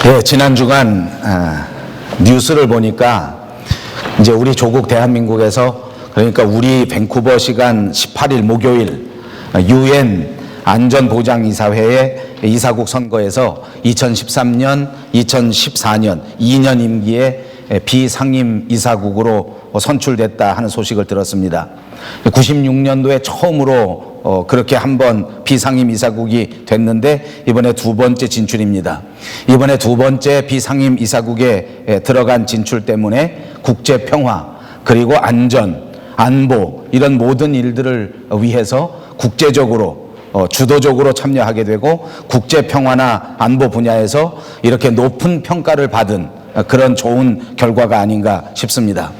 예, 지난 주간 뉴스를 보니까 이제 우리 조국 대한민국에서, 그러니까 우리 밴쿠버 시간 18일 목요일 UN 안전보장이사회의 이사국 선거에서 2013년, 2014년 2년 임기에 비상임 이사국으로 선출됐다 하는 소식을 들었습니다. 96년도에 처음으로 그렇게 한번 비상임 이사국이 됐는데 이번에 두 번째 진출입니다. 이번에 두 번째 비상임 이사국에 들어간 진출 때문에 국제 평화 그리고 안전, 안보 이런 모든 일들을 위해서 국제적으로 주도적으로 참여하게 되고 국제 평화나 안보 분야에서 이렇게 높은 평가를 받은 그런 좋은 결과가 아닌가 싶습니다.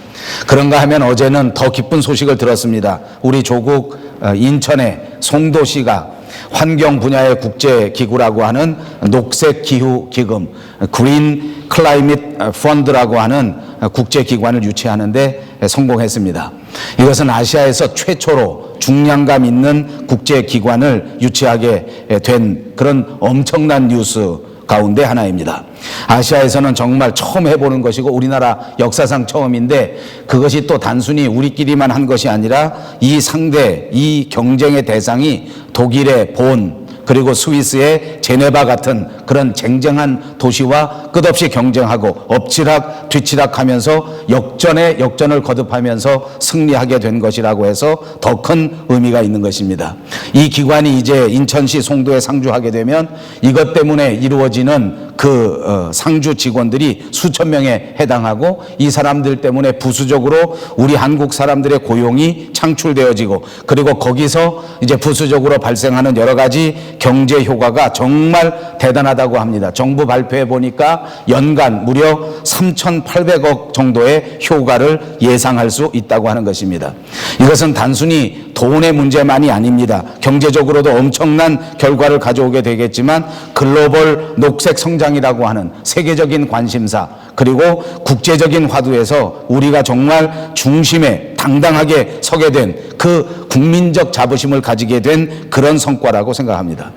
그런가 하면 어제는 더 기쁜 소식을 들었습니다. 우리 조국 인천의 송도시가 환경 분야의 국제기구라고 하는 녹색기후기금 그린 클라이밋 펀드라고 하는 국제기관을 유치하는데 성공했습니다. 이것은 아시아에서 최초로 중량감 있는 국제기관을 유치하게 된 그런 엄청난 뉴스 가운데 하나입니다. 아시아에서는 정말 처음 해보는 것이고 우리나라 역사상 처음인데 그것이 또 단순히 우리끼리만 한 것이 아니라 이 상대, 이 경쟁의 대상이 독일의 본 그리고 스위스의 제네바 같은 그런 쟁쟁한 도시와 끝없이 경쟁하고 엎치락 뒤치락 하면서 역전에 역전을 거듭하면서 승리하게 된 것이라고 해서 더 큰 의미가 있는 것입니다. 이 기관이 이제 인천시 송도에 상주하게 되면 이것 때문에 이루어지는 그 상주 직원들이 수천 명에 해당하고 이 사람들 때문에 부수적으로 우리 한국 사람들의 고용이 창출되어지고 그리고 거기서 이제 부수적으로 발생하는 여러 가지 경제 효과가 정말 대단하다고 합니다. 정부 발표해 보니까 연간 무려 3,800억 정도의 효과를 예상할 수 있다고 하는 것입니다. 이것은 단순히 돈의 문제만이 아닙니다. 경제적으로도 엄청난 결과를 가져오게 되겠지만 글로벌 녹색 성장이라고 하는 세계적인 관심사 그리고 국제적인 화두에서 우리가 정말 중심에 당당하게 서게 된 그 국민적 자부심을 가지게 된 그런 성과라고 생각합니다.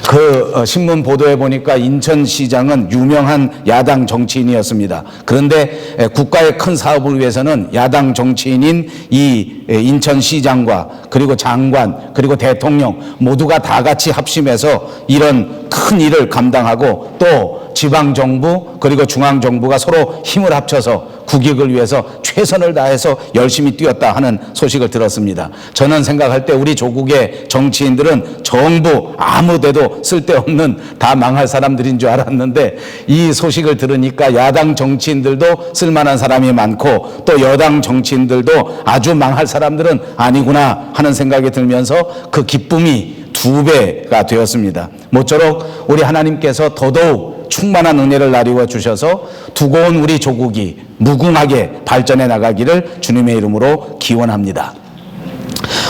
그 신문 보도에 보니까 인천시장은 유명한 야당 정치인이었습니다. 그런데 국가의 큰 사업을 위해서는 야당 정치인인 이 인천시장과 그리고 장관 그리고 대통령 모두가 다 같이 합심해서 이런 큰 일을 감당하고 또 지방정부 그리고 중앙정부가 서로 힘을 합쳐서 국익을 위해서 최선을 다해서 열심히 뛰었다 하는 소식을 들었습니다. 저는 생각할 때 우리 조국의 정치인들은 전부 아무데도 쓸데없는 다 망할 사람들인 줄 알았는데 이 소식을 들으니까 야당 정치인들도 쓸만한 사람이 많고 또 여당 정치인들도 아주 망할 사람들은 아니구나 하는 생각이 들면서 그 기쁨이 2배가 되었습니다. 모쪼록 우리 하나님께서 더더욱 충만한 은혜를 나리워 주셔서 두고 온 우리 조국이 무궁하게 발전해 나가기를 주님의 이름으로 기원합니다.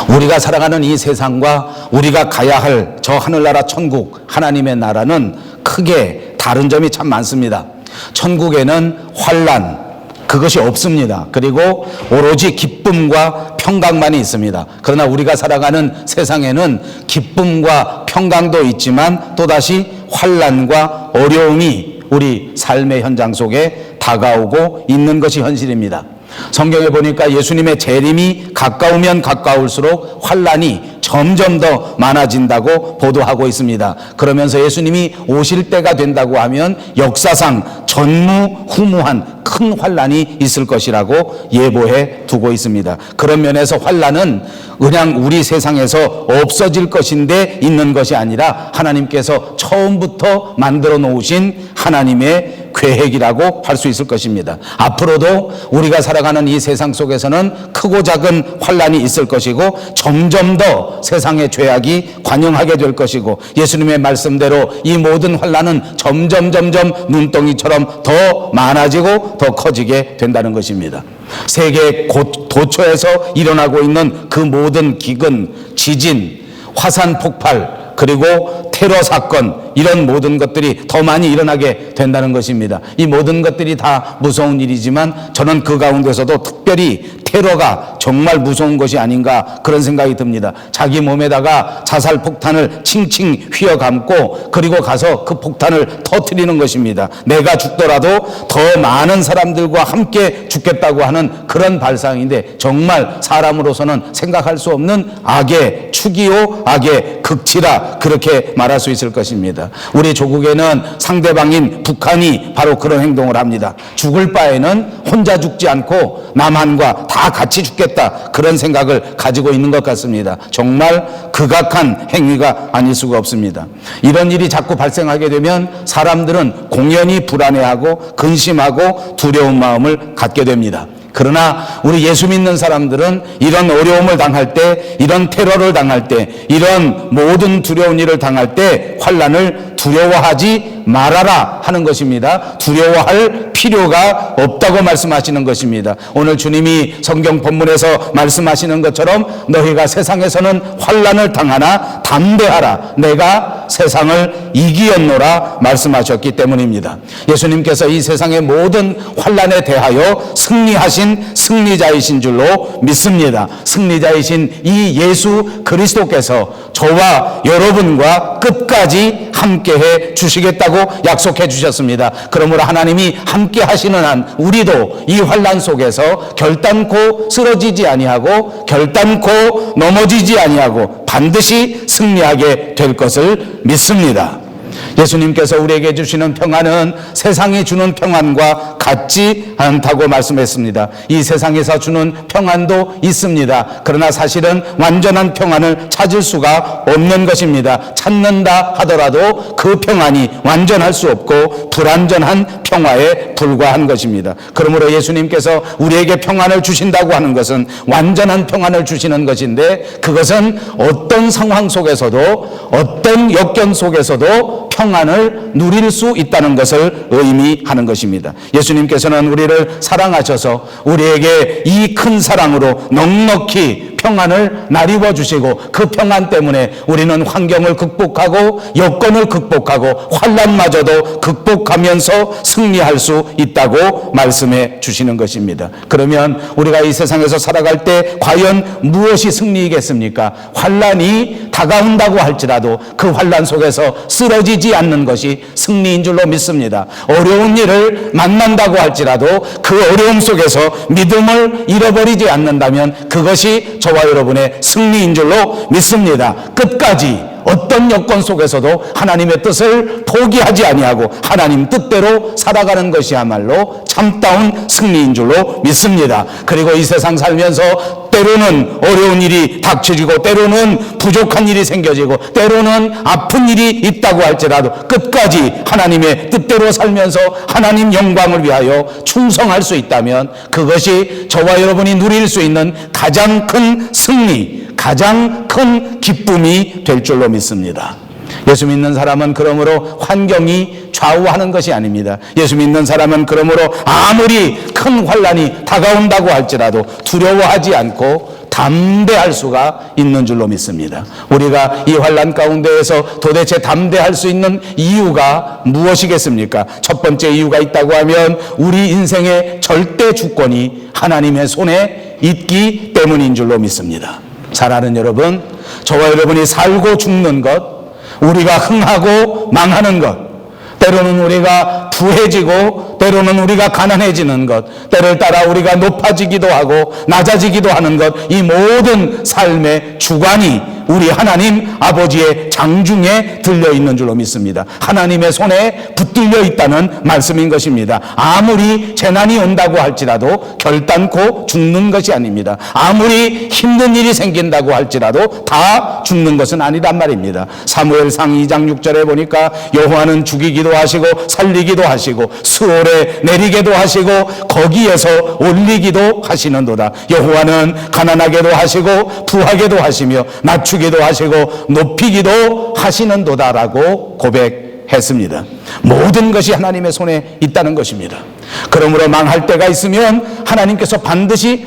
우리가 살아가는 이 세상과 우리가 가야 할 저 하늘나라 천국 하나님의 나라는 크게 다른 점이 참 많습니다. 천국에는 환난 그것이 없습니다. 그리고 오로지 기쁨과 평강만이 있습니다. 그러나 우리가 살아가는 세상에는 기쁨과 평강도 있지만 또다시 환난과 어려움이 우리 삶의 현장 속에 다가오고 있는 것이 현실입니다. 성경에 보니까 예수님의 재림이 가까우면 가까울수록 환난이 점점 더 많아진다고 보도하고 있습니다. 그러면서 예수님이 오실 때가 된다고 하면 역사상 전무후무한 큰 환난이 있을 것이라고 예보해 두고 있습니다. 그런 면에서 환난은 그냥 우리 세상에서 없어질 것인데 있는 것이 아니라 하나님께서 처음부터 만들어 놓으신 하나님의 계획이라고 할 수 있을 것입니다. 앞으로도 우리가 살아가는 이 세상 속에서는 크고 작은 환난이 있을 것이고 점점 더 세상의 죄악이 관영하게 될 것이고 예수님의 말씀대로 이 모든 환난은 점점 눈덩이처럼 더 많아지고 더 커지게 된다는 것입니다. 세계 도처에서 일어나고 있는 그 모든 기근, 지진, 화산 폭발 그리고 테러 사건 이런 모든 것들이 더 많이 일어나게 된다는 것입니다. 이 모든 것들이 다 무서운 일이지만 저는 그 가운데서도 특별히 테러가 정말 무서운 것이 아닌가 그런 생각이 듭니다. 자기 몸에다가 자살 폭탄을 칭칭 휘어감고 그리고 가서 그 폭탄을 터뜨리는 것입니다. 내가 죽더라도 더 많은 사람들과 함께 죽겠다고 하는 그런 발상인데 정말 사람으로서는 생각할 수 없는 악의 축이요 악의 극치라 그렇게 말할 수 있을 것입니다. 우리 조국에는 상대방인 북한이 바로 그런 행동을 합니다. 죽을 바에는 혼자 죽지 않고 남한과 다 같이 죽겠다 그런 생각을 가지고 있는 것 같습니다. 정말 극악한 행위가 아닐 수가 없습니다. 이런 일이 자꾸 발생하게 되면 사람들은 공연히 불안해하고 근심하고 두려운 마음을 갖게 됩니다. 그러나 우리 예수 믿는 사람들은 이런 어려움을 당할 때, 이런 테러를 당할 때, 이런 모든 두려운 일을 당할 때 환난을 두려워하지 말아라 하는 것입니다. 두려워할 필요가 없다고 말씀하시는 것입니다. 오늘 주님이 성경 본문에서 말씀하시는 것처럼 너희가 세상에서는 환난을 당하나 담대하라 내가 세상을 이기었노라 말씀하셨기 때문입니다. 예수님께서 이 세상의 모든 환난에 대하여 승리하신 승리자이신 줄로 믿습니다. 승리자이신 이 예수 그리스도께서 저와 여러분과 끝까지 함께해 주시겠다고 약속해 주셨습니다. 그러므로 하나님이 함께 하시는 한 우리도 이 환난 속에서 결단코 쓰러지지 아니하고 결단코 넘어지지 아니하고 반드시 승리하게 될 것을 믿습니다. 예수님께서 우리에게 주시는 평안은 세상이 주는 평안과 같지 않다고 말씀했습니다. 이 세상에서 주는 평안도 있습니다. 그러나 사실은 완전한 평안을 찾을 수가 없는 것입니다. 찾는다 하더라도 그 평안이 완전할 수 없고 불완전한 평화에 불과한 것입니다. 그러므로 예수님께서 우리에게 평안을 주신다고 하는 것은 완전한 평안을 주시는 것인데 그것은 어떤 상황 속에서도 어떤 역경 속에서도 평안을 누릴 수 있다는 것을 의미하는 것입니다. 예수님께서는 우리를 사랑하셔서 우리에게 이 큰 사랑으로 넉넉히 평안을 나리워 주시고 그 평안 때문에 우리는 환경을 극복하고 여건을 극복하고 환난마저도 극복하면서 승리할 수 있다고 말씀해 주시는 것입니다. 그러면 우리가 이 세상에서 살아갈 때 과연 무엇이 승리이겠습니까? 환난이 다가온다고 할지라도 그 환난 속에서 쓰러지지 않는 것이 승리인 줄로 믿습니다. 어려운 일을 만난다고 할지라도 그 어려움 속에서 믿음을 잃어버리지 않는다면 그것이 저와 여러분의 승리인 줄로 믿습니다. 끝까지 어떤 여건 속에서도 하나님의 뜻을 포기하지 아니하고 하나님 뜻대로 살아가는 것이야말로 참다운 승리인 줄로 믿습니다. 그리고 이 세상 살면서 때로는 어려운 일이 닥쳐지고 때로는 부족한 일이 생겨지고 때로는 아픈 일이 있다고 할지라도 끝까지 하나님의 뜻대로 살면서 하나님 영광을 위하여 충성할 수 있다면 그것이 저와 여러분이 누릴 수 있는 가장 큰 승리, 가장 큰 기쁨이 될 줄로 믿습니다. 예수 믿는 사람은 그러므로 환경이 좌우하는 것이 아닙니다. 예수 믿는 사람은 그러므로 아무리 큰 환난이 다가온다고 할지라도 두려워하지 않고 담대할 수가 있는 줄로 믿습니다. 우리가 이 환난 가운데에서 도대체 담대할 수 있는 이유가 무엇이겠습니까? 첫 번째 이유가 있다고 하면 우리 인생의 절대 주권이 하나님의 손에 있기 때문인 줄로 믿습니다. 사랑하는 여러분, 저와 여러분이 살고 죽는 것, 우리가 흥하고 망하는 것, 때로는 우리가 부해지고 때로는 우리가 가난해지는 것, 때를 따라 우리가 높아지기도 하고 낮아지기도 하는 것, 이 모든 삶의 주관이 우리 하나님 아버지의 장중에 들려있는 줄로 믿습니다. 하나님의 손에 붙들려 있다는 말씀인 것입니다. 아무리 재난이 온다고 할지라도 결단코 죽는 것이 아닙니다. 아무리 힘든 일이 생긴다고 할지라도 다 죽는 것은 아니란 말입니다. 사무엘상 2장 6절에 보니까 여호와는 죽이기도 하시고 살리기도 하시고 수월에 내리게도 하시고 거기에서 올리기도 하시는도다. 여호와는 가난하게도 하시고 부하게도 하시며 낮추기도 하시고 높이기도 하시는도다라고 고백했습니다. 모든 것이 하나님의 손에 있다는 것입니다. 그러므로 망할 때가 있으면 하나님께서 반드시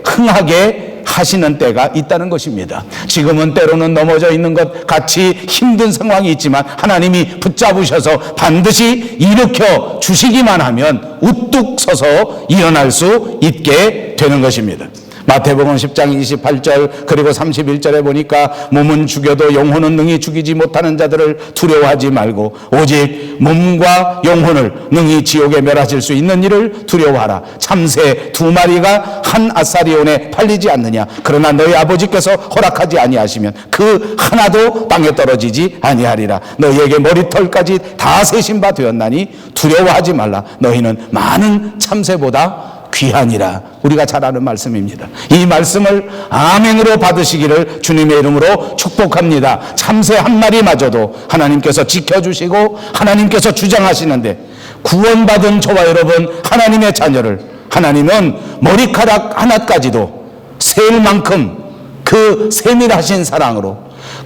흥하게 하시는 때가 있다는 것입니다. 지금은 때로는 넘어져 있는 것 같이 힘든 상황이 있지만 하나님이 붙잡으셔서 반드시 일으켜 주시기만 하면 우뚝 서서 일어날 수 있게 되는 것입니다. 마태복음 10장 28절 그리고 31절에 보니까 몸은 죽여도 영혼은 능히 죽이지 못하는 자들을 두려워하지 말고 오직 몸과 영혼을 능히 지옥에 멸하실 수 있는 일을 두려워하라. 참새 2마리가 한 아사리온에 팔리지 않느냐. 그러나 너희 아버지께서 허락하지 아니하시면 그 하나도 땅에 떨어지지 아니하리라. 너희에게 머리털까지 다 세신 바 되었나니 두려워하지 말라. 너희는 많은 참새보다 귀하니라. 우리가 잘 아는 말씀입니다. 이 말씀을 아멘으로 받으시기를 주님의 이름으로 축복합니다. 참새 한 마리마저도 하나님께서 지켜주시고 하나님께서 주장하시는데 구원받은 저와 여러분 하나님의 자녀를 하나님은 머리카락 하나까지도 셀 만큼 그 세밀하신 사랑으로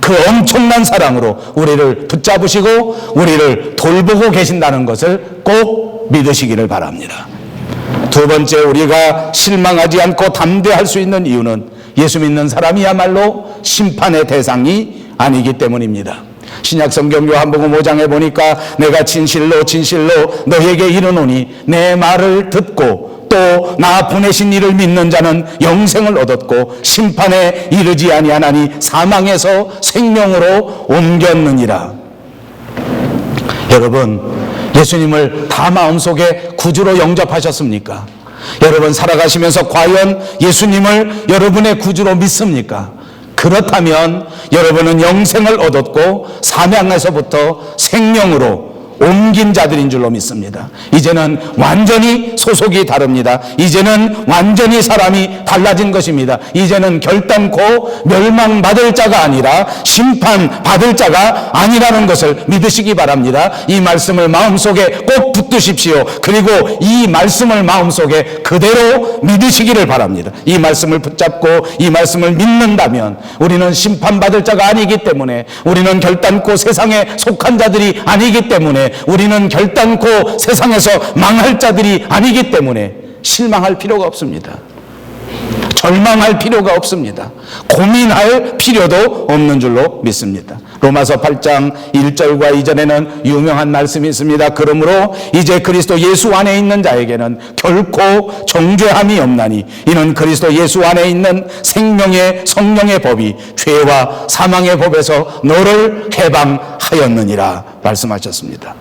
그 엄청난 사랑으로 우리를 붙잡으시고 우리를 돌보고 계신다는 것을 꼭 믿으시기를 바랍니다. 두 번째, 우리가 실망하지 않고 담대할 수 있는 이유는 예수 믿는 사람이야말로 심판의 대상이 아니기 때문입니다. 신약성경 요한복음 5장에 보니까 내가 진실로 진실로 너희에게 이르노니 내 말을 듣고 또 나 보내신 이를 믿는 자는 영생을 얻었고 심판에 이르지 아니하나니 사망에서 생명으로 옮겼느니라. 여러분, 예수님을 다 마음속에 구주로 영접하셨습니까? 여러분 살아가시면서 과연 예수님을 여러분의 구주로 믿습니까? 그렇다면 여러분은 영생을 얻었고 사망에서부터 생명으로 옮긴 자들인 줄로 믿습니다. 이제는 완전히 소속이 다릅니다. 이제는 완전히 사람이 달라진 것입니다. 이제는 결단코 멸망받을 자가 아니라 심판받을 자가 아니라는 것을 믿으시기 바랍니다. 이 말씀을 마음속에 꼭 붙드십시오. 그리고 이 말씀을 마음속에 그대로 믿으시기를 바랍니다. 이 말씀을 붙잡고 이 말씀을 믿는다면 우리는 심판받을 자가 아니기 때문에, 우리는 결단코 세상에 속한 자들이 아니기 때문에, 우리는 결단코 세상에서 망할 자들이 아니기 때문에 실망할 필요가 없습니다. 절망할 필요가 없습니다. 고민할 필요도 없는 줄로 믿습니다. 로마서 8장 1절과 이전에는 유명한 말씀이 있습니다. 그러므로 이제 그리스도 예수 안에 있는 자에게는 결코 정죄함이 없나니 이는 그리스도 예수 안에 있는 생명의 성령의 법이 죄와 사망의 법에서 너를 해방하였느니라 말씀하셨습니다.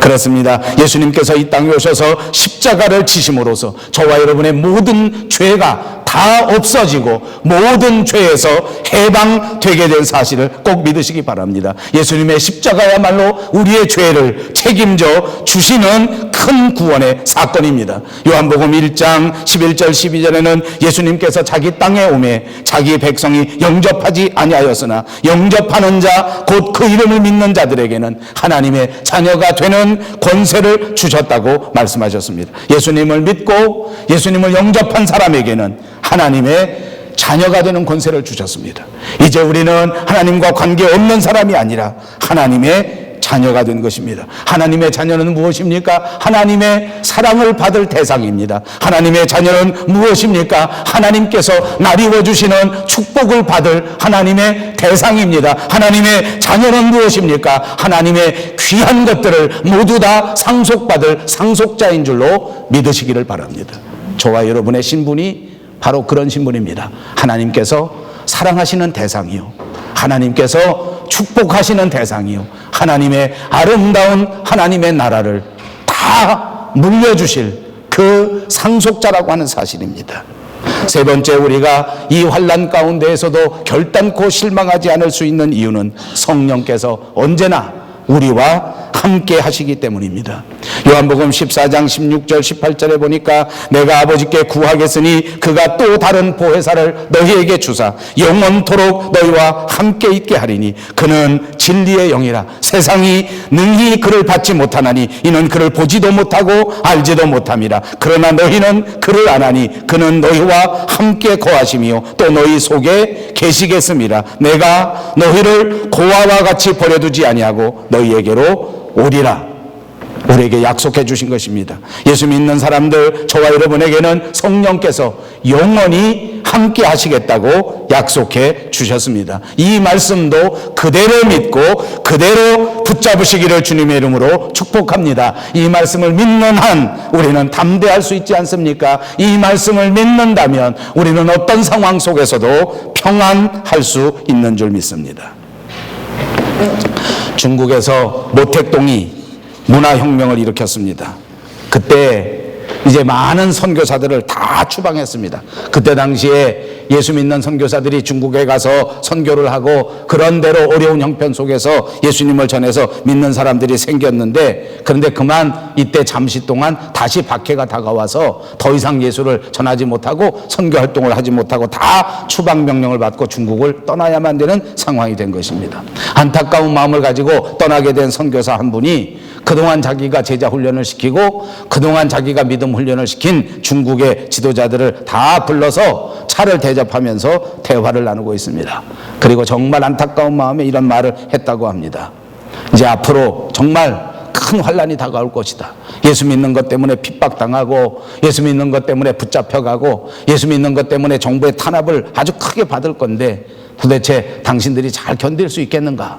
그렇습니다. 예수님께서 이 땅에 오셔서 십자가를 지심으로써 저와 여러분의 모든 죄가 다 없어지고 모든 죄에서 해방되게 된 사실을 꼭 믿으시기 바랍니다. 예수님의 십자가야말로 우리의 죄를 책임져 주시는 큰 구원의 사건입니다. 요한복음 1장 11절 12절에는 예수님께서 자기 땅에 오매 자기 백성이 영접하지 아니하였으나 영접하는 자 곧 그 이름을 믿는 자들에게는 하나님의 자녀가 되는 권세를 주셨다고 말씀하셨습니다. 예수님을 믿고 예수님을 영접한 사람에게는 하나님의 자녀가 되는 권세를 주셨습니다. 이제 우리는 하나님과 관계없는 사람이 아니라 하나님의 자녀가 된 것입니다. 하나님의 자녀는 무엇입니까? 하나님의 사랑을 받을 대상입니다. 하나님의 자녀는 무엇입니까? 하나님께서 나리워 주시는 축복을 받을 하나님의 대상입니다. 하나님의 자녀는 무엇입니까? 하나님의 귀한 것들을 모두 다 상속받을 상속자인 줄로 믿으시기를 바랍니다. 저와 여러분의 신분이 바로 그런 신분입니다. 하나님께서 사랑하시는 대상이요, 하나님께서 축복하시는 대상이요, 하나님의 아름다운 하나님의 나라를 다 물려주실 그 상속자라고 하는 사실입니다. 세 번째, 우리가 이 환난 가운데에서도 결단코 실망하지 않을 수 있는 이유는 성령께서 언제나 우리와 함께 하시기 때문입니다. 요한복음 14장 16절 18절에 보니까 내가 아버지께 구하겠으니 그가 또 다른 보혜사를 너희에게 주사 영원토록 너희와 함께 있게 하리니 그는 진리의 영이라. 세상이 능히 그를 받지 못하나니 이는 그를 보지도 못하고 알지도 못함이라. 그러나 너희는 그를 아나니 그는 너희와 함께 거하시며 또 너희 속에 계시겠음이라. 내가 너희를 고아와 같이 버려두지 아니하고 너희에게로 오리라. 우리에게 약속해 주신 것입니다. 예수 믿는 사람들, 저와 여러분에게는 성령께서 영원히 함께 하시겠다고 약속해 주셨습니다. 이 말씀도 그대로 믿고 그대로 붙잡으시기를 주님의 이름으로 축복합니다. 이 말씀을 믿는 한 우리는 담대할 수 있지 않습니까? 이 말씀을 믿는다면 우리는 어떤 상황 속에서도 평안할 수 있는 줄 믿습니다. 중국에서 모택동이 문화혁명을 일으켰습니다. 그때 이제 많은 선교사들을 다 추방했습니다. 그때 당시에 예수 믿는 선교사들이 중국에 가서 선교를 하고 그런대로 어려운 형편 속에서 예수님을 전해서 믿는 사람들이 생겼는데, 그런데 그만 이때 잠시 동안 다시 박해가 다가와서 더 이상 예수를 전하지 못하고 선교 활동을 하지 못하고 다 추방 명령을 받고 중국을 떠나야만 되는 상황이 된 것입니다. 안타까운 마음을 가지고 떠나게 된 선교사 한 분이 그동안 자기가 제자 훈련을 시키고 그동안 자기가 믿음 훈련을 시킨 중국의 지도자들을 다 불러서 차를 대접하면서 대화를 나누고 있습니다. 그리고 정말 안타까운 마음에 이런 말을 했다고 합니다. 이제 앞으로 정말 큰 환란이 다가올 것이다. 예수 믿는 것 때문에 핍박당하고 예수 믿는 것 때문에 붙잡혀가고 예수 믿는 것 때문에 정부의 탄압을 아주 크게 받을 건데 도대체 당신들이 잘 견딜 수 있겠는가?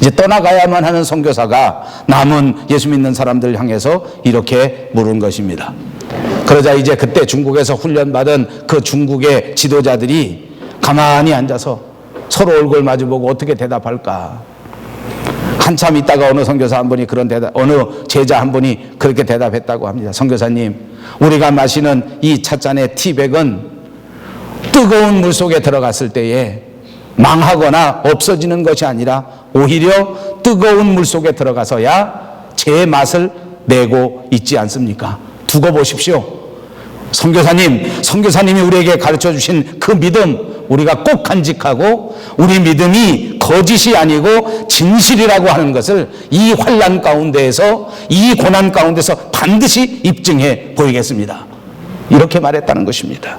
이제 떠나가야만 하는 선교사가 남은 예수 믿는 사람들 향해서 이렇게 물은 것입니다. 그러자 이제 그때 중국에서 훈련받은 그 중국의 지도자들이 가만히 앉아서 서로 얼굴 마주보고 어떻게 대답할까. 한참 있다가 어느 선교사 한 분이 어느 제자 한 분이 그렇게 대답했다고 합니다. 선교사님, 우리가 마시는 이 찻잔의 티백은 뜨거운 물 속에 들어갔을 때에 망하거나 없어지는 것이 아니라 오히려 뜨거운 물 속에 들어가서야 제 맛을 내고 있지 않습니까? 두고 보십시오. 선교사님이 우리에게 가르쳐 주신 그 믿음 우리가 꼭 간직하고 우리 믿음이 거짓이 아니고 진실이라고 하는 것을 이 환난 가운데에서 이 고난 가운데서 반드시 입증해 보이겠습니다. 이렇게 말했다는 것입니다.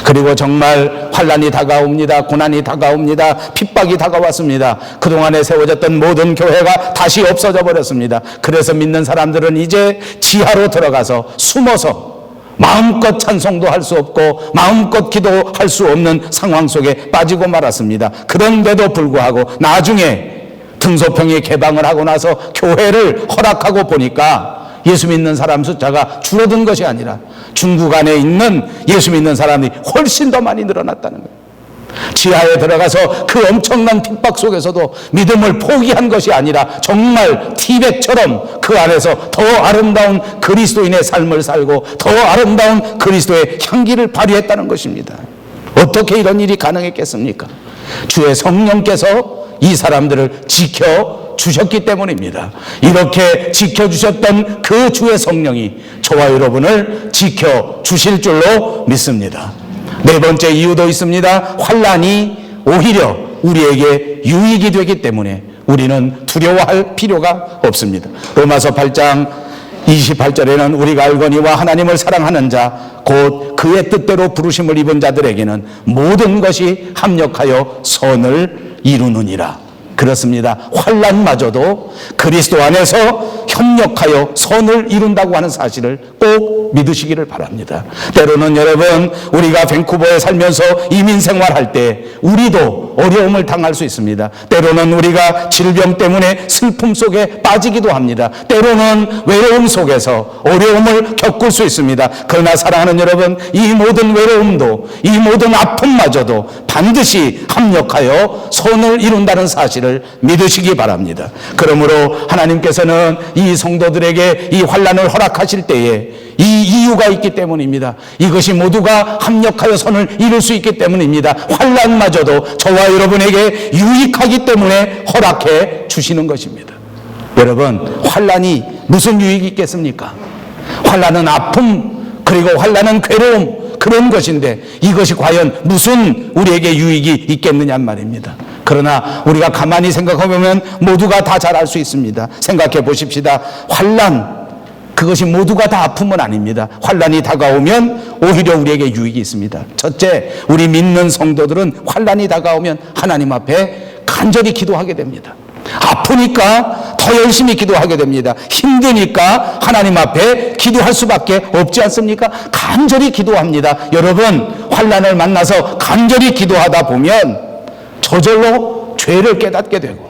그리고 정말 환난이 다가옵니다. 고난이 다가옵니다. 핍박이 다가왔습니다. 그동안에 세워졌던 모든 교회가 다시 없어져 버렸습니다. 그래서 믿는 사람들은 이제 지하로 들어가서 숨어서 마음껏 찬송도 할 수 없고 마음껏 기도할 수 없는 상황 속에 빠지고 말았습니다. 그런데도 불구하고 나중에 등소평이 개방을 하고 나서 교회를 허락하고 보니까 예수 믿는 사람 숫자가 줄어든 것이 아니라 중국 안에 있는 예수 믿는 사람이 훨씬 더 많이 늘어났다는 거예요. 지하에 들어가서 그 엄청난 핍박 속에서도 믿음을 포기한 것이 아니라 정말 티백처럼 그 안에서 더 아름다운 그리스도인의 삶을 살고 더 아름다운 그리스도의 향기를 발휘했다는 것입니다. 어떻게 이런 일이 가능했겠습니까? 주의 성령께서 이 사람들을 지켜 주셨기 때문입니다. 이렇게 지켜주셨던 그 주의 성령이 저와 여러분을 지켜주실 줄로 믿습니다. 네 번째 이유도 있습니다. 환난이 오히려 우리에게 유익이 되기 때문에 우리는 두려워할 필요가 없습니다. 로마서 8장 28절에는 우리가 알거니와 하나님을 사랑하는 자 곧 그의 뜻대로 부르심을 입은 자들에게는 모든 것이 합력하여 선을 이루느니라. 그렇습니다. 환난마저도 그리스도 안에서 협력하여 선을 이룬다고 하는 사실을 꼭 믿으시기를 바랍니다. 때로는 여러분, 우리가 밴쿠버에 살면서 이민 생활할 때 우리도 어려움을 당할 수 있습니다. 때로는 우리가 질병 때문에 슬픔 속에 빠지기도 합니다. 때로는 외로움 속에서 어려움을 겪을 수 있습니다. 그러나 사랑하는 여러분, 이 모든 외로움도 이 모든 아픔마저도 반드시 합력하여 선을 이룬다는 사실을 믿으시기 바랍니다. 그러므로 하나님께서는 이 성도들에게 이 환난을 허락하실 때에 이 이유가 있기 때문입니다. 이것이 모두가 합력하여 선을 이룰 수 있기 때문입니다. 환난마저도 저와 여러분에게 유익하기 때문에 허락해 주시는 것입니다. 여러분, 환난이 무슨 유익이 있겠습니까? 환난은 아픔, 그리고 환난은 괴로움, 그런 것인데 이것이 과연 무슨 우리에게 유익이 있겠느냐 말입니다. 그러나 우리가 가만히 생각해보면 모두가 다 잘 알 수 있습니다. 생각해 보십시다. 환난, 그것이 모두가 다 아픔은 아닙니다. 환난이 다가오면 오히려 우리에게 유익이 있습니다. 첫째, 우리 믿는 성도들은 환난이 다가오면 하나님 앞에 간절히 기도하게 됩니다. 아프니까 더 열심히 기도하게 됩니다. 힘드니까 하나님 앞에 기도할 수밖에 없지 않습니까? 간절히 기도합니다. 여러분, 환난을 만나서 간절히 기도하다 보면 저절로 죄를 깨닫게 되고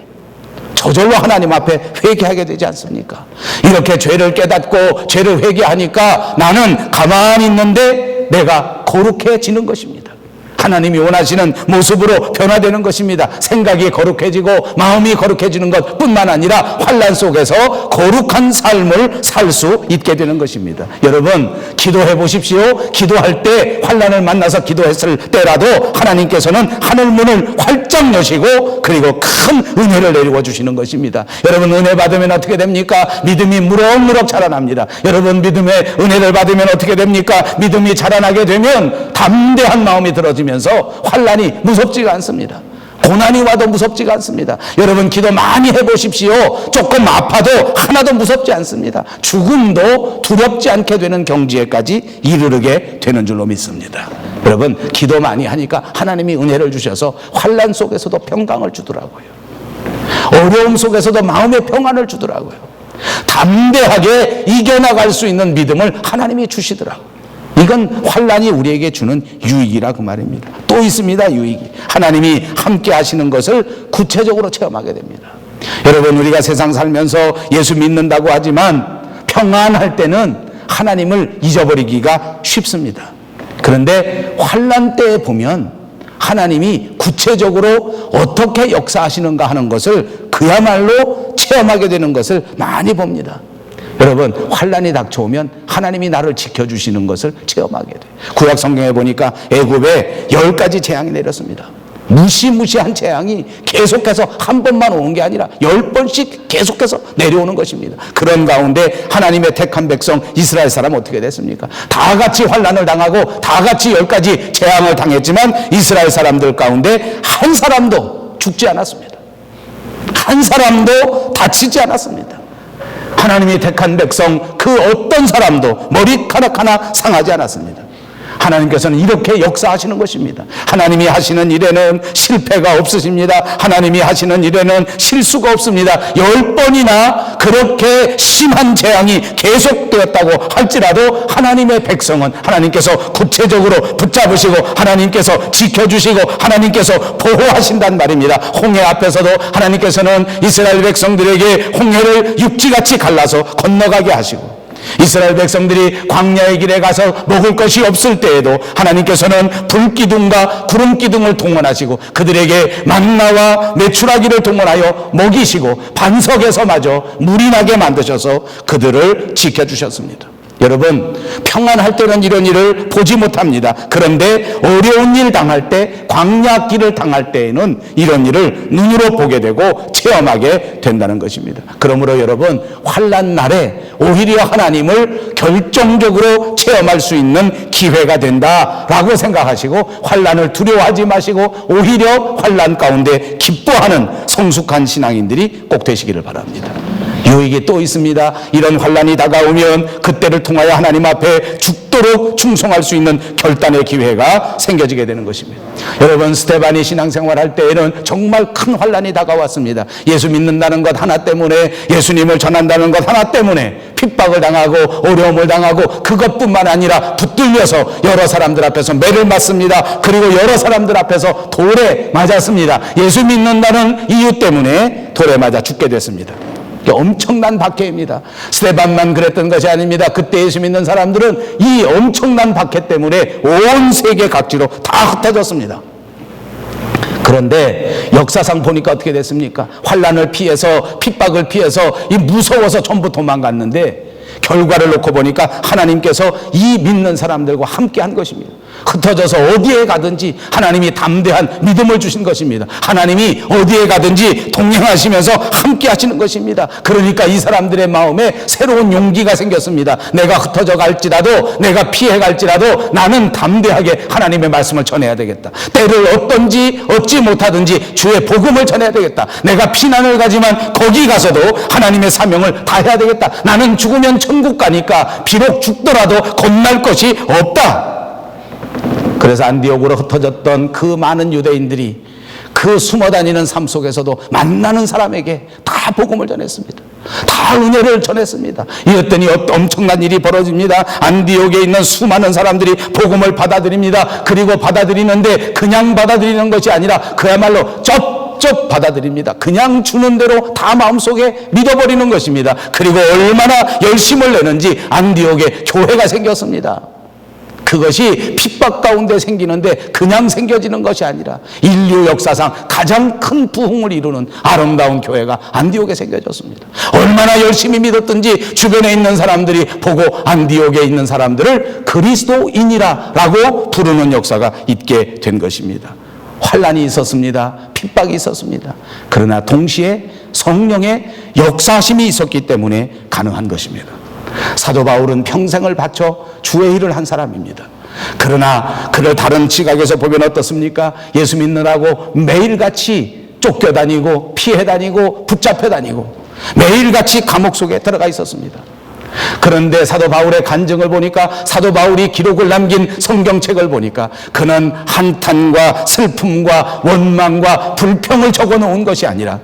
저절로 하나님 앞에 회개하게 되지 않습니까? 이렇게 죄를 깨닫고 죄를 회개하니까 나는 가만히 있는데 내가 거룩해지는 것입니다. 하나님이 원하시는 모습으로 변화되는 것입니다. 생각이 거룩해지고 마음이 거룩해지는 것뿐만 아니라 환난 속에서 거룩한 삶을 살 수 있게 되는 것입니다. 여러분, 기도해 보십시오. 기도할 때, 환난을 만나서 기도했을 때라도 하나님께서는 하늘 문을 활짝 여시고 그리고 큰 은혜를 내리워 주시는 것입니다. 여러분, 은혜 받으면 어떻게 됩니까? 믿음이 무럭무럭 자라납니다. 여러분, 믿음의 은혜를 받으면 어떻게 됩니까? 믿음이 자라나게 되면 담대한 마음이 들어지면서 환난이 무섭지가 않습니다. 고난이 와도 무섭지가 않습니다. 여러분, 기도 많이 해보십시오. 조금 아파도 하나도 무섭지 않습니다. 죽음도 두렵지 않게 되는 경지에까지 이르게 되는 줄로 믿습니다. 여러분, 기도 많이 하니까 하나님이 은혜를 주셔서 환난 속에서도 평강을 주더라고요. 어려움 속에서도 마음의 평안을 주더라고요. 담대하게 이겨나갈 수 있는 믿음을 하나님이 주시더라고요. 이건 환난이 우리에게 주는 유익이라 그 말입니다. 또 있습니다, 유익이. 하나님이 함께 하시는 것을 구체적으로 체험하게 됩니다. 여러분, 우리가 세상 살면서 예수 믿는다고 하지만 평안할 때는 하나님을 잊어버리기가 쉽습니다. 그런데 환난 때에 보면 하나님이 구체적으로 어떻게 역사하시는가 하는 것을 그야말로 체험하게 되는 것을 많이 봅니다. 여러분, 환난이 닥쳐오면 하나님이 나를 지켜주시는 것을 체험하게 돼요. 구약 성경에 보니까 애굽에 10가지 재앙이 내렸습니다. 무시무시한 재앙이 계속해서 한 번만 오는 게 아니라 10번씩 계속해서 내려오는 것입니다. 그런 가운데 하나님의 택한 백성 이스라엘 사람 어떻게 됐습니까? 다 같이 환난을 당하고 다 같이 10가지 재앙을 당했지만 이스라엘 사람들 가운데 한 사람도 죽지 않았습니다. 한 사람도 다치지 않았습니다. 하나님이 택한 백성 그 어떤 사람도 머리카락 하나 상하지 않았습니다. 하나님께서는 이렇게 역사하시는 것입니다. 하나님이 하시는 일에는 실패가 없으십니다. 하나님이 하시는 일에는 실수가 없습니다. 10번이나 그렇게 심한 재앙이 계속되었다고 할지라도 하나님의 백성은 하나님께서 구체적으로 붙잡으시고 하나님께서 지켜주시고 하나님께서 보호하신단 말입니다. 홍해 앞에서도 하나님께서는 이스라엘 백성들에게 홍해를 육지같이 갈라서 건너가게 하시고 이스라엘 백성들이 광야의 길에 가서 먹을 것이 없을 때에도 하나님께서는 불기둥과 구름기둥을 동원하시고 그들에게 만나와 메추라기를 동원하여 먹이시고 반석에서마저 물이 나게 만드셔서 그들을 지켜주셨습니다. 여러분, 평안할 때는 이런 일을 보지 못합니다. 그런데 어려운 일 당할 때, 광야길을 당할 때에는 이런 일을 눈으로 보게 되고 체험하게 된다는 것입니다. 그러므로 여러분, 환난 날에 오히려 하나님을 결정적으로 체험할 수 있는 기회가 된다라고 생각하시고 환난을 두려워하지 마시고 오히려 환난 가운데 기뻐하는 성숙한 신앙인들이 꼭 되시기를 바랍니다. 유익이 또 있습니다. 이런 환난이 다가오면 그때를 통하여 하나님 앞에 죽도록 충성할 수 있는 결단의 기회가 생겨지게 되는 것입니다. 여러분, 스데반이 신앙생활할 때에는 정말 큰 환난이 다가왔습니다. 예수 믿는다는 것 하나 때문에, 예수님을 전한다는 것 하나 때문에 핍박을 당하고 어려움을 당하고 그것뿐만 아니라 붙들려서 여러 사람들 앞에서 매를 맞습니다. 그리고 여러 사람들 앞에서 돌에 맞았습니다. 예수 믿는다는 이유 때문에 돌에 맞아 죽게 됐습니다. 엄청난 박해입니다. 스데반만 그랬던 것이 아닙니다. 그때 예수 믿는 사람들은 이 엄청난 박해 때문에 온 세계 각지로 다 흩어졌습니다. 그런데 역사상 보니까 어떻게 됐습니까? 환난을 피해서, 핍박을 피해서 무서워서 전부 도망갔는데 결과를 놓고 보니까 하나님께서 이 믿는 사람들과 함께 한 것입니다. 흩어져서 어디에 가든지 하나님이 담대한 믿음을 주신 것입니다. 하나님이 어디에 가든지 동행하시면서 함께 하시는 것입니다. 그러니까 이 사람들의 마음에 새로운 용기가 생겼습니다. 내가 흩어져 갈지라도, 내가 피해 갈지라도 나는 담대하게 하나님의 말씀을 전해야 되겠다. 때를 어떤지 얻지 못하든지 주의 복음을 전해야 되겠다. 내가 피난을 가지만 거기 가서도 하나님의 사명을 다해야 되겠다. 나는 죽으면 천국 가니까 비록 죽더라도 겁날 것이 없다. 그래서 안디옥으로 흩어졌던 그 많은 유대인들이 그 숨어 다니는 삶 속에서도 만나는 사람에게 다 복음을 전했습니다. 다 은혜를 전했습니다. 이었더니 엄청난 일이 벌어집니다. 안디옥에 있는 수많은 사람들이 복음을 받아들입니다. 그리고 받아들이는데 그냥 받아들이는 것이 아니라 그야말로 쩝쩝 받아들입니다. 그냥 주는 대로 다 마음속에 믿어버리는 것입니다. 그리고 얼마나 열심을 내는지 안디옥에 교회가 생겼습니다. 그것이 핍박 가운데 생기는데 그냥 생겨지는 것이 아니라 인류 역사상 가장 큰 부흥을 이루는 아름다운 교회가 안디옥에 생겨졌습니다. 얼마나 열심히 믿었든지 주변에 있는 사람들이 보고 안디옥에 있는 사람들을 그리스도인이라고 부르는 역사가 있게 된 것입니다. 환난이 있었습니다. 핍박이 있었습니다. 그러나 동시에 성령의 역사심이 있었기 때문에 가능한 것입니다. 사도 바울은 평생을 바쳐 주의 일을 한 사람입니다. 그러나 그를 다른 지각에서 보면 어떻습니까? 예수 믿느라고 매일같이 쫓겨다니고 피해다니고 붙잡혀다니고 매일같이 감옥 속에 들어가 있었습니다. 그런데 사도 바울의 간증을 보니까, 사도 바울이 기록을 남긴 성경책을 보니까 그는 한탄과 슬픔과 원망과 불평을 적어놓은 것이 아니라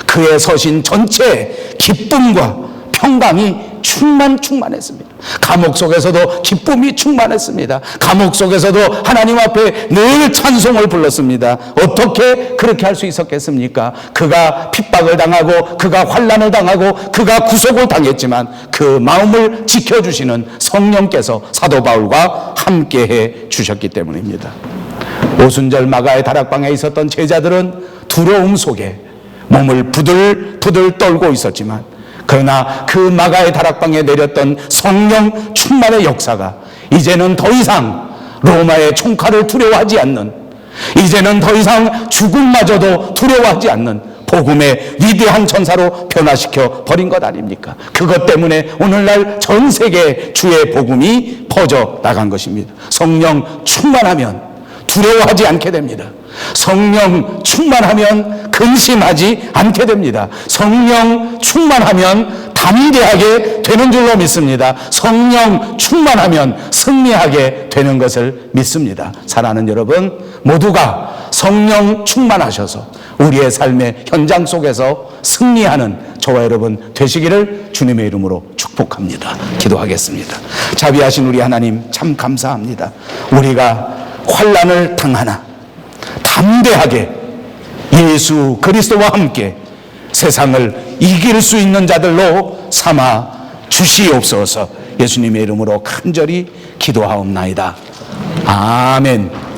그의 서신 전체에 기쁨과 평강이 충만했습니다. 감옥 속에서도 기쁨이 충만했습니다. 감옥 속에서도 하나님 앞에 늘 찬송을 불렀습니다. 어떻게 그렇게 할 수 있었겠습니까? 그가 핍박을 당하고 그가 환난을 당하고 그가 구속을 당했지만 그 마음을 지켜주시는 성령께서 사도 바울과 함께해 주셨기 때문입니다. 오순절 마가의 다락방에 있었던 제자들은 두려움 속에 몸을 부들부들 떨고 있었지만, 그러나 그 마가의 다락방에 내렸던 성령 충만의 역사가 이제는 더 이상 로마의 총칼을 두려워하지 않는, 이제는 더 이상 죽음마저도 두려워하지 않는 복음의 위대한 전사로 변화시켜 버린 것 아닙니까? 그것 때문에 오늘날 전 세계에 주의 복음이 퍼져 나간 것입니다. 성령 충만하면 두려워하지 않게 됩니다. 성령 충만하면 근심하지 않게 됩니다. 성령 충만하면 담대하게 되는 줄로 믿습니다. 성령 충만하면 승리하게 되는 것을 믿습니다. 사랑하는 여러분, 모두가 성령 충만하셔서 우리의 삶의 현장 속에서 승리하는 저와 여러분 되시기를 주님의 이름으로 축복합니다. 기도하겠습니다. 자비하신 우리 하나님, 참 감사합니다. 우리가 환난을 당하나 담대하게 예수 그리스도와 함께 세상을 이길 수 있는 자들로 삼아 주시옵소서. 예수님의 이름으로 간절히 기도하옵나이다. 아멘.